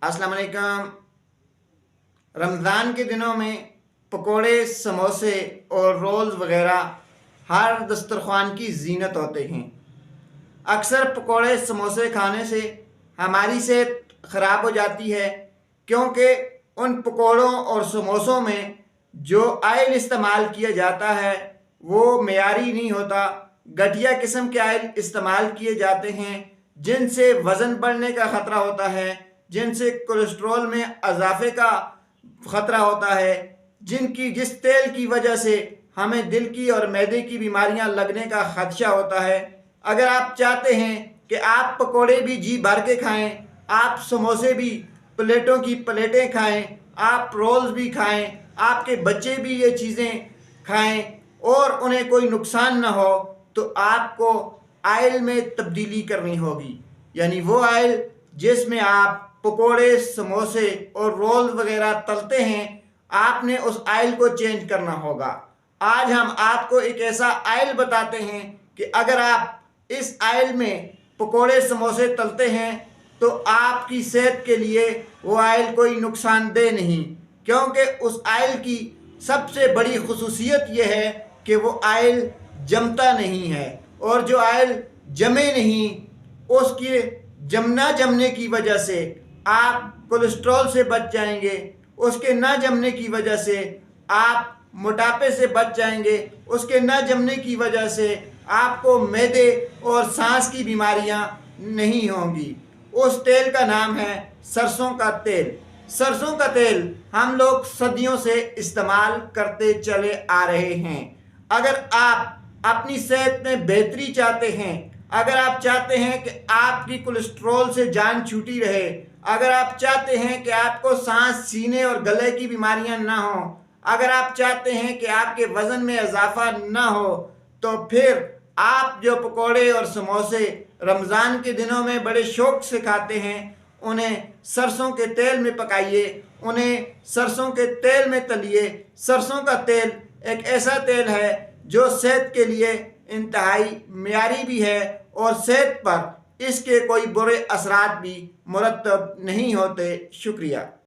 अस्सलाम वालेकुम। रमज़ान के दिनों में पकोड़े, समोसे और रोल्स वगैरह हर दस्तरख़्वान की ज़ीनत होते हैं। अक्सर पकोड़े समोसे खाने से हमारी सेहत ख़राब हो जाती है, क्योंकि उन पकोड़ों और समोसों में जो आयल इस्तेमाल किया जाता है वो मेयारी नहीं होता। घटिया किस्म के आयल इस्तेमाल किए जाते हैं जिनसे वज़न बढ़ने का ख़तरा होता है, जिनसे कोलेस्ट्रॉल में इजाफे का ख़तरा होता है, जिस तेल की वजह से हमें दिल की और मैदे की बीमारियां लगने का खदशा होता है। अगर आप चाहते हैं कि आप पकोड़े भी जी भर के खाएं, आप समोसे भी प्लेटों की प्लेटें खाएं, आप रोल्स भी खाएं, आपके बच्चे भी ये चीज़ें खाएं और उन्हें कोई नुकसान ना हो, तो आपको आयल में तब्दीली करनी होगी। यानी वो आयल जिसमें आप पकोड़े, समोसे और रोल वगैरह तलते हैं, आपने उस आयल को चेंज करना होगा। आज हम आपको एक ऐसा आयल बताते हैं कि अगर आप इस आयल में पकोड़े, समोसे तलते हैं तो आपकी सेहत के लिए वो आयल कोई नुकसानदेह नहीं, क्योंकि उस आयल की सबसे बड़ी खुसूसियत ये है कि वो आयल जमता नहीं है, और जो आयल जमे नहीं, उसके ना जमने की वजह से आप कोलेस्ट्रॉल से बच जाएंगे, उसके ना जमने की वजह से आप मोटापे से बच जाएंगे, उसके ना जमने की वजह से आपको मैदे और सांस की बीमारियां नहीं होंगी। उस तेल का नाम है सरसों का तेल। सरसों का तेल हम लोग सदियों से इस्तेमाल करते चले आ रहे हैं। अगर आप अपनी सेहत में बेहतरी चाहते हैं, अगर आप चाहते हैं कि आपकी कोलेस्ट्रॉल से जान छूटी रहे, अगर आप चाहते हैं कि आपको सांस, सीने और गले की बीमारियां ना हो, अगर आप चाहते हैं कि आपके वज़न में इजाफा ना हो, तो फिर आप जो पकोड़े और समोसे रमज़ान के दिनों में बड़े शौक़ से खाते हैं, उन्हें सरसों के तेल में पकाइए, उन्हें सरसों के तेल में तलिए। सरसों का तेल एक ऐसा तेल है जो सेहत के लिए इंतहाई मेयारी भी है और सेहत पर इसके कोई बुरे असरात भी मुरतब नहीं होते। शुक्रिया।